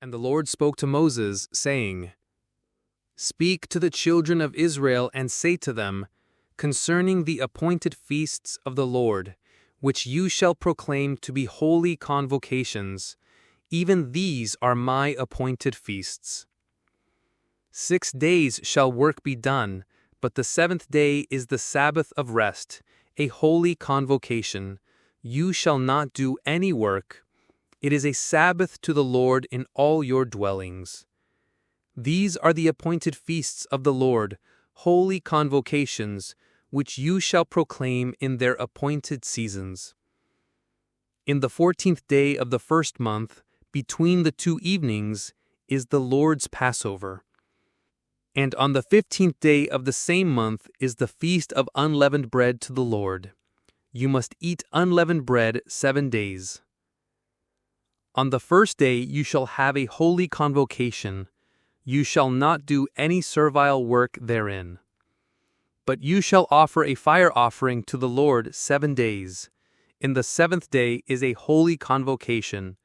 And the Lord spoke to Moses, saying, Speak to the children of Israel and say to them, concerning the appointed feasts of the Lord, which you shall proclaim to be holy convocations, even these are my appointed feasts. 6 days shall work be done, but the 7th day is the Sabbath of rest, a holy convocation. You shall not do any work. It is a Sabbath to the Lord in all your dwellings. These are the appointed feasts of the Lord, holy convocations, which you shall proclaim in their appointed seasons. In the 14th day of the 1st month, between the 2 evenings, is the Lord's Passover. And on the 15th day of the same month is the feast of unleavened bread to the Lord. You must eat unleavened bread 7 days. On the 1st day you shall have a holy convocation. You shall not do any servile work therein. But you shall offer a fire offering to the Lord 7 days. In the 7th day is a holy convocation.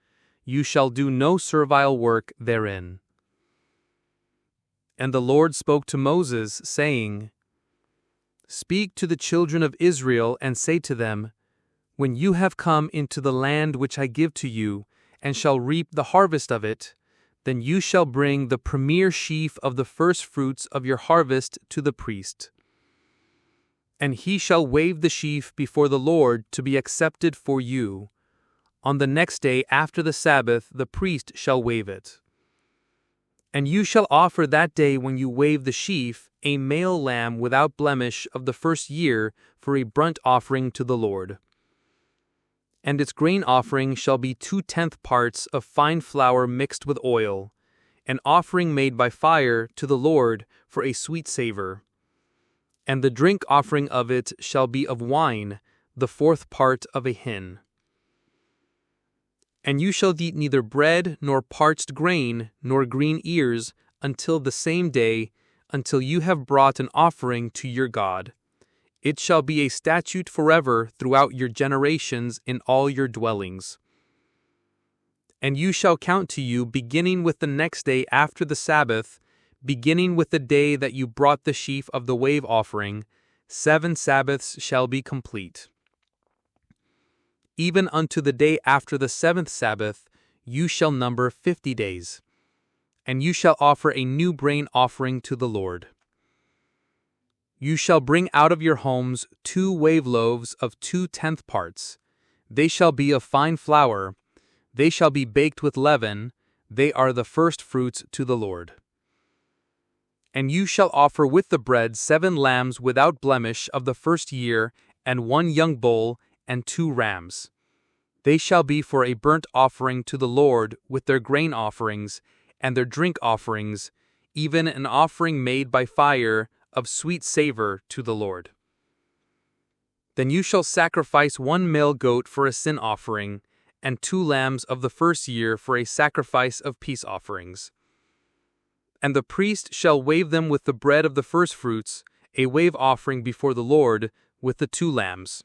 You shall do no servile work therein. And the Lord spoke to Moses, saying, Speak to the children of Israel and say to them, When you have come into the land which I give to you, and shall reap the harvest of it, then you shall bring the premier sheaf of the firstfruits of your harvest to the priest. And he shall wave the sheaf before the Lord to be accepted for you. On the next day after the Sabbath the priest shall wave it. And you shall offer that day when you wave the sheaf a male lamb without blemish of the 1st year for a burnt offering to the Lord. And its grain offering shall be 2/10 parts of fine flour mixed with oil, an offering made by fire to the Lord for a sweet savor. And the drink offering of it shall be of wine, the 4th part of a hin. And you shall eat neither bread, nor parched grain, nor green ears, until the same day, until you have brought an offering to your God. It shall be a statute forever throughout your generations in all your dwellings. And you shall count to you, beginning with the next day after the Sabbath, beginning with the day that you brought the sheaf of the wave offering, 7 Sabbaths shall be complete. Even unto the day after the 7th Sabbath, you shall number 50 days. And you shall offer a new grain offering to the Lord. You shall bring out of your homes 2 wave loaves of 2/10 parts. They shall be of fine flour. They shall be baked with leaven. They are the first fruits to the Lord. And you shall offer with the bread 7 lambs without blemish of the 1st year, and 1 young bull, and 2 rams. They shall be for a burnt offering to the Lord with their grain offerings and their drink offerings, even an offering made by fire of sweet savor to the Lord. Then you shall sacrifice 1 male goat for a sin offering, and 2 lambs of the 1st year for a sacrifice of peace offerings. And the priest shall wave them with the bread of the firstfruits, a wave offering before the Lord, with the 2 lambs.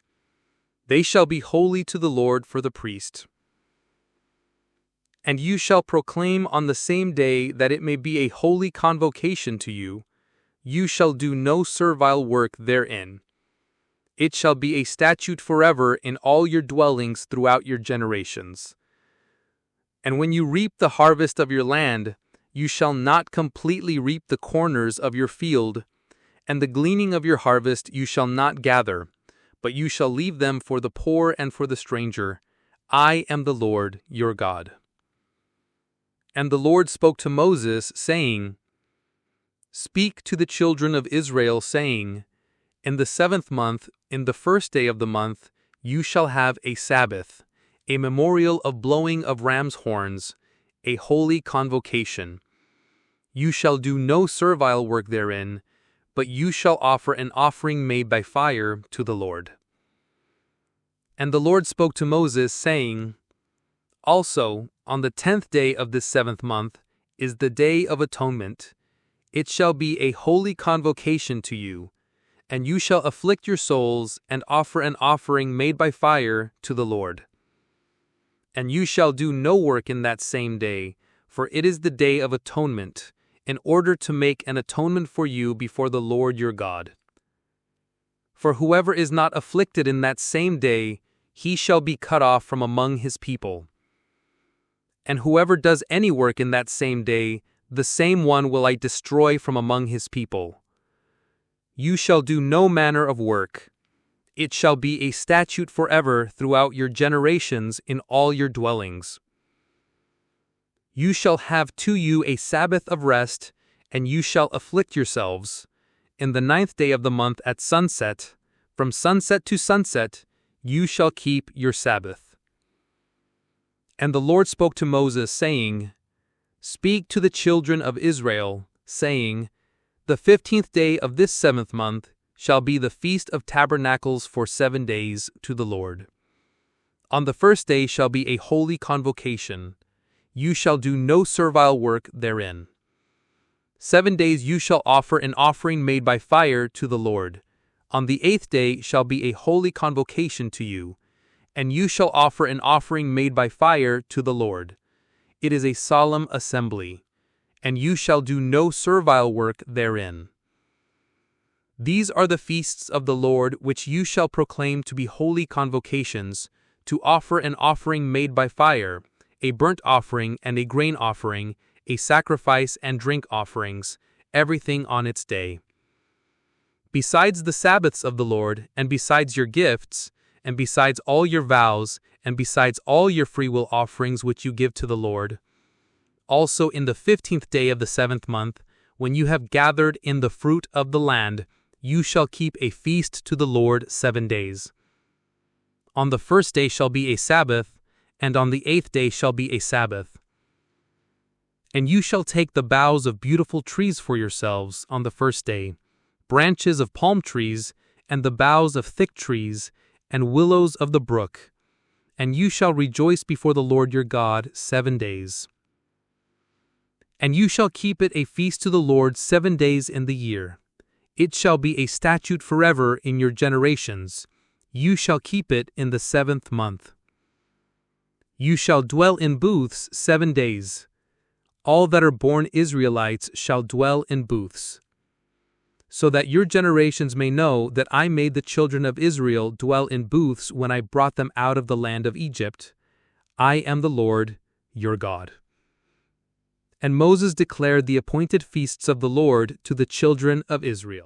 They shall be holy to the Lord for the priest. And you shall proclaim on the same day that it may be a holy convocation to you. You shall do no servile work therein. It shall be a statute forever in all your dwellings throughout your generations. And when you reap the harvest of your land, you shall not completely reap the corners of your field, and the gleaning of your harvest you shall not gather, but you shall leave them for the poor and for the stranger. I am the Lord your God. And the Lord spoke to Moses, saying, Speak to the children of Israel, saying, In the 7th month, in the 1st day of the month, you shall have a Sabbath, a memorial of blowing of ram's horns, a holy convocation. You shall do no servile work therein, but you shall offer an offering made by fire to the Lord. And the Lord spoke to Moses, saying, Also, on the 10th day of this 7th month is the Day of Atonement. It shall be a holy convocation to you, and you shall afflict your souls and offer an offering made by fire to the Lord. And you shall do no work in that same day, for it is the day of atonement, in order to make an atonement for you before the Lord your God. For whoever is not afflicted in that same day, he shall be cut off from among his people. And whoever does any work in that same day, the same one will I destroy from among his people. You shall do no manner of work. It shall be a statute forever throughout your generations in all your dwellings. You shall have to you a Sabbath of rest, and you shall afflict yourselves. In the 9th day of the month at sunset, from sunset to sunset, you shall keep your Sabbath. And the Lord spoke to Moses, saying, Speak to the children of Israel, saying, The 15th day of this 7th month shall be the Feast of Tabernacles for 7 days to the Lord. On the first day shall be a holy convocation. You shall do no servile work therein. 7 days you shall offer an offering made by fire to the Lord. On the 8th day shall be a holy convocation to you, and you shall offer an offering made by fire to the Lord. It is a solemn assembly, and you shall do no servile work therein. These are the feasts of the Lord which you shall proclaim to be holy convocations, to offer an offering made by fire, a burnt offering and a grain offering, a sacrifice and drink offerings, everything on its day. Besides the Sabbaths of the Lord, and besides your gifts, and besides all your vows, and besides all your freewill offerings which you give to the Lord, also in the 15th day of the 7th month, when you have gathered in the fruit of the land, you shall keep a feast to the Lord 7 days. On the first day shall be a Sabbath, and on the 8th day shall be a Sabbath. And you shall take the boughs of beautiful trees for yourselves on the first day, branches of palm trees, and the boughs of thick trees, and willows of the brook, and you shall rejoice before the Lord your God 7 days. And you shall keep it a feast to the Lord 7 days in the year. It shall be a statute forever in your generations. You shall keep it in the 7th month. You shall dwell in booths 7 days. All that are born Israelites shall dwell in booths, so that your generations may know that I made the children of Israel dwell in booths when I brought them out of the land of Egypt. I am the Lord, your God. And Moses declared the appointed feasts of the Lord to the children of Israel.